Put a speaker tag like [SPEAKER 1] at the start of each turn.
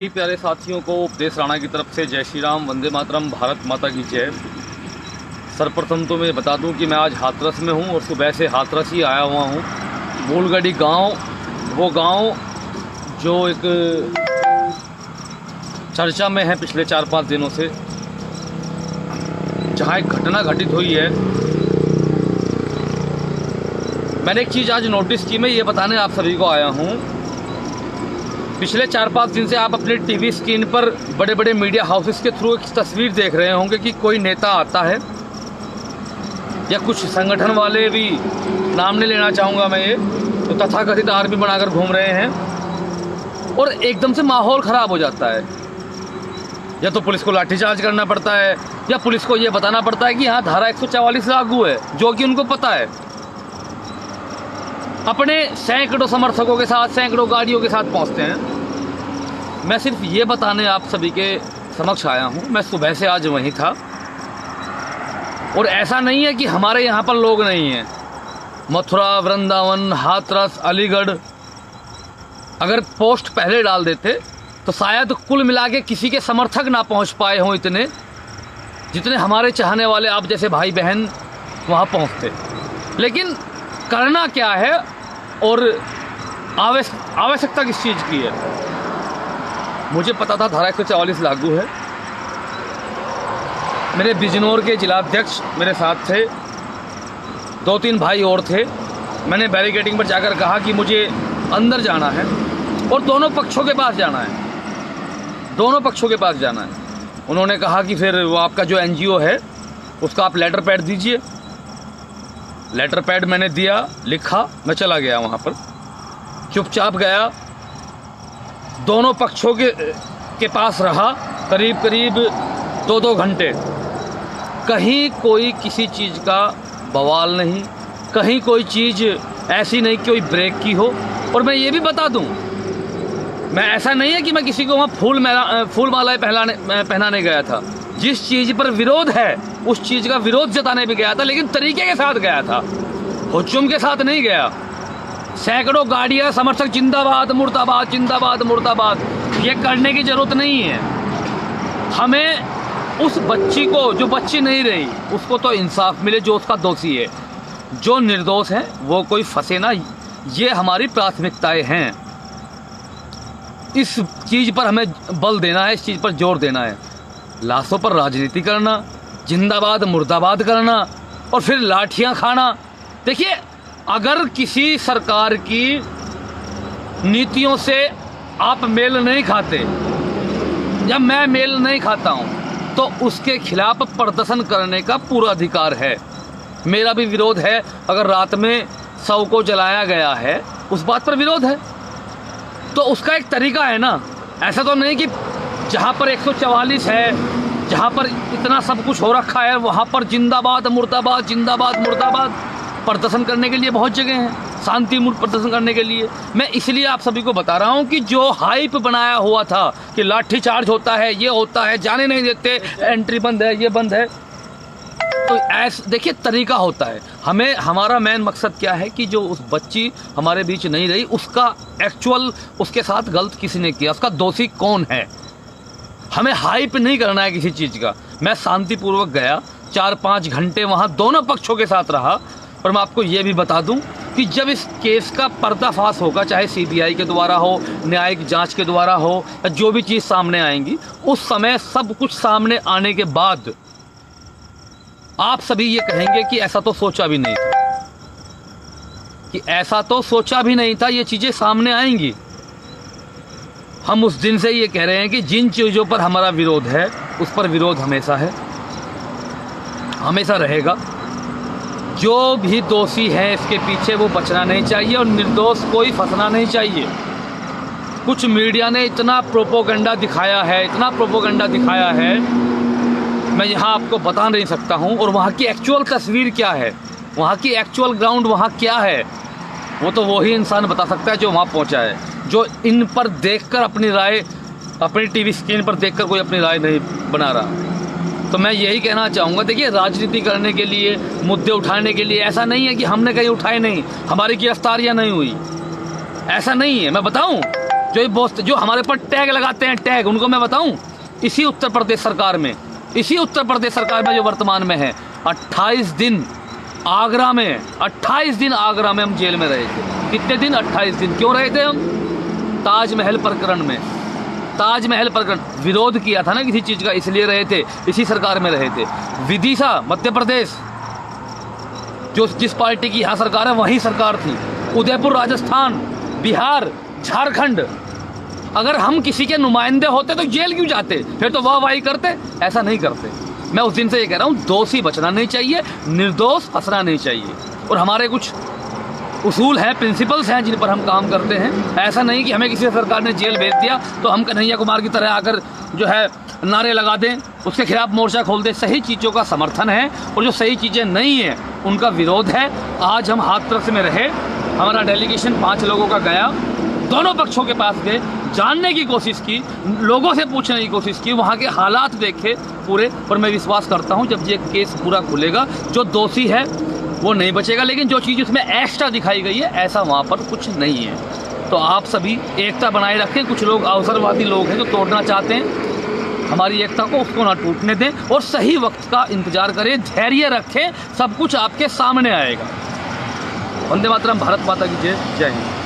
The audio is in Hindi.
[SPEAKER 1] प्यारे साथियों को उपदेश राणा की तरफ से जय श्री राम, वंदे मातरम, भारत माता की जय। सर्वप्रथम तो मैं बता दूं कि मैं आज हाथरस में हूं और सुबह से हाथरस ही आया हुआ हूं। मूलगढ़ी गांव, वो गांव जो एक चर्चा में है पिछले 4-5 दिनों से, जहां एक घटना घटित हुई है। मैंने एक चीज़ आज नोटिस की, मैं ये बताने आप सभी को आया हूँ। पिछले 4-5 दिन से आप अपने टीवी स्क्रीन पर बड़े बड़े मीडिया हाउसेस के थ्रू एक तस्वीर देख रहे होंगे कि कोई नेता आता है या कुछ संगठन वाले भी, नाम नहीं लेना चाहूँगा मैं, ये तो तथाकथित आर्मी बनाकर घूम रहे हैं और एकदम से माहौल ख़राब हो जाता है। या तो पुलिस को लाठीचार्ज करना पड़ता है या पुलिस को ये बताना पड़ता है कि हाँ धारा 144 लागू है, जो कि उनको पता है। अपने सैकड़ों समर्थकों के साथ, सैकड़ों गाड़ियों के साथ पहुंचते हैं। मैं सिर्फ ये बताने आप सभी के समक्ष आया हूं। मैं सुबह से आज वहीं था और ऐसा नहीं है कि हमारे यहाँ पर लोग नहीं हैं। मथुरा, वृंदावन, हाथरस, अलीगढ़, अगर पोस्ट पहले डाल देते तो शायद कुल मिला के किसी के समर्थक ना पहुँच पाए हों इतने, जितने हमारे चाहने वाले आप जैसे भाई बहन वहाँ पहुँचते। लेकिन करना क्या है और आवश्यकता किस चीज़ की है? मुझे पता था धारा 144 लागू है। मेरे बिजनौर के जिलाध्यक्ष मेरे साथ थे, 2-3 भाई और थे। मैंने बैरिकेडिंग पर जाकर कहा कि मुझे अंदर जाना है और दोनों पक्षों के पास जाना है, दोनों पक्षों के पास जाना है। उन्होंने कहा कि फिर वो आपका जो NGO है उसका आप लेटर पैड दीजिए। लेटर पैड मैंने दिया, लिखा, मैं चला गया वहाँ पर, चुपचाप गया, दोनों पक्षों के पास रहा करीब 2-2 घंटे। कहीं कोई किसी चीज़ का बवाल नहीं, कहीं कोई चीज़ ऐसी नहीं कि कोई ब्रेक की हो। और मैं ये भी बता दूं, मैं ऐसा नहीं है कि मैं किसी को वहाँ फूल मालाएँ पहनाने गया था। जिस चीज़ पर विरोध है उस चीज़ का विरोध जताने भी गया था, लेकिन तरीके के साथ गया था, हुज्जुम के साथ नहीं गया। सैकड़ों गाड़ियाँ, समर्थक जिंदाबाद मुर्दाबाद, जिंदाबाद मुर्दाबाद, ये करने की ज़रूरत नहीं है। हमें उस बच्ची को, जो बच्ची नहीं रही, उसको तो इंसाफ मिले जो उसका दोषी है। जो निर्दोष है वो कोई फंसे ना, ये हमारी प्राथमिकताएं हैं। इस चीज़ पर हमें बल देना है, इस चीज़ पर जोर देना है। लाशों पर राजनीति करना, जिंदाबाद मुर्दाबाद करना और फिर लाठियां खाना। देखिए, अगर किसी सरकार की नीतियों से आप मेल नहीं खाते या मैं मेल नहीं खाता हूं, तो उसके खिलाफ प्रदर्शन करने का पूरा अधिकार है। मेरा भी विरोध है। अगर रात में शव को जलाया गया है, उस बात पर विरोध है, तो उसका एक तरीका है ना। ऐसा तो नहीं कि जहाँ पर 144 है, जहाँ पर इतना सब कुछ हो रखा है, वहाँ पर जिंदाबाद मुर्दाबाद, जिंदाबाद मुर्दाबाद। प्रदर्शन करने के लिए बहुत जगह हैं, शांतिपूर्ण प्रदर्शन करने के लिए। मैं इसलिए आप सभी को बता रहा हूँ कि जो हाइप बनाया हुआ था कि लाठी चार्ज होता है, ये होता है, जाने नहीं देते, एंट्री बंद है, ये बंद है, तो ऐसा देखिए तरीका होता है। हमें, हमारा मेन मकसद क्या है कि जो उस बच्ची हमारे बीच नहीं रही, उसका एक्चुअल, उसके साथ गलत किसी ने किया, उसका दोषी कौन है। हमें हाइप नहीं करना है किसी चीज़ का। मैं शांतिपूर्वक गया, 4-5 घंटे वहाँ दोनों पक्षों के साथ रहा। और मैं आपको ये भी बता दूं कि जब इस केस का पर्दाफाश होगा, चाहे CBI के द्वारा हो, न्यायिक जांच के द्वारा हो, या जो भी चीज़ सामने आएंगी, उस समय सब कुछ सामने आने के बाद आप सभी ये कहेंगे कि ऐसा तो सोचा भी नहीं था, कि ऐसा तो सोचा भी नहीं था, ये चीज़ें सामने आएंगी। हम उस दिन से ये कह रहे हैं कि जिन चीज़ों पर हमारा विरोध है, उस पर विरोध हमेशा है, हमेशा रहेगा। जो भी दोषी है इसके पीछे वो बचना नहीं चाहिए और निर्दोष कोई फंसना नहीं चाहिए। कुछ मीडिया ने इतना प्रोपोगंडा दिखाया है, इतना प्रोपोगंडा दिखाया है, मैं यहाँ आपको बता नहीं सकता हूँ। और वहाँ की एक्चुअल तस्वीर क्या है, वहाँ की एक्चुअल ग्राउंड वहाँ क्या है, वो तो वही इंसान बता सकता है जो वहाँ पहुँचा है, जो इन पर देखकर अपनी राय, अपनी टीवी स्क्रीन पर देखकर कोई अपनी राय नहीं बना रहा। तो मैं यही कहना चाहूँगा, देखिए, राजनीति करने के लिए, मुद्दे उठाने के लिए, ऐसा नहीं है कि हमने कहीं उठाए नहीं, हमारी गिरफ्तारियाँ नहीं हुई, ऐसा नहीं है। मैं बताऊँ, जो हमारे पर टैग लगाते हैं, टैग, उनको मैं बताऊं, इसी उत्तर प्रदेश सरकार में जो वर्तमान में है, 28 दिन आगरा में 28 दिन आगरा में हम जेल में रहे थे। कितने दिन? 28 दिन। क्यों रहे थे हम? ताजमहल प्रकरण में, ताजमहल प्रकरण विरोध किया था ना किसी चीज़ का, इसलिए रहे थे, इसी सरकार में रहे थे। विदिशा मध्य प्रदेश, जो जिस पार्टी की यहाँ सरकार है वही सरकार थी। उदयपुर राजस्थान, बिहार, झारखंड, अगर हम किसी के नुमाइंदे होते तो जेल क्यों जाते? फिर तो वाहवाही करते, ऐसा नहीं करते। मैं उस दिन से ये कह रहा हूँ, दोषी बचना नहीं चाहिए, निर्दोष फंसना नहीं चाहिए। और हमारे कुछ उसूल हैं, प्रिंसिपल्स हैं जिन पर हम काम करते हैं। ऐसा नहीं कि हमें किसी सरकार ने जेल भेज दिया तो हम कन्हैया कुमार की तरह आकर जो है नारे लगा दें, उसके खिलाफ मोर्चा खोल दें। सही चीज़ों का समर्थन है और जो सही चीज़ें नहीं हैं उनका विरोध है। आज हम हाथरस में रहे, हमारा डेलीगेशन 5 लोगों का गया, दोनों पक्षों के पास गए, जानने की कोशिश की, लोगों से पूछने की कोशिश की, वहाँ के हालात देखे पूरे। और मैं विश्वास करता हूँ जब ये केस पूरा खुलेगा, जो दोषी है वो नहीं बचेगा। लेकिन जो चीज़ उसमें एक्स्ट्रा दिखाई गई है, ऐसा वहाँ पर कुछ नहीं है। तो आप सभी एकता बनाए रखें। कुछ लोग अवसरवादी लोग हैं जो तोड़ना चाहते हैं हमारी एकता को, उसको ना टूटने दें और सही वक्त का इंतजार करें, धैर्य रखें, सब कुछ आपके सामने आएगा। वंदे मातरम, भारत माता की जय। जय हिंद।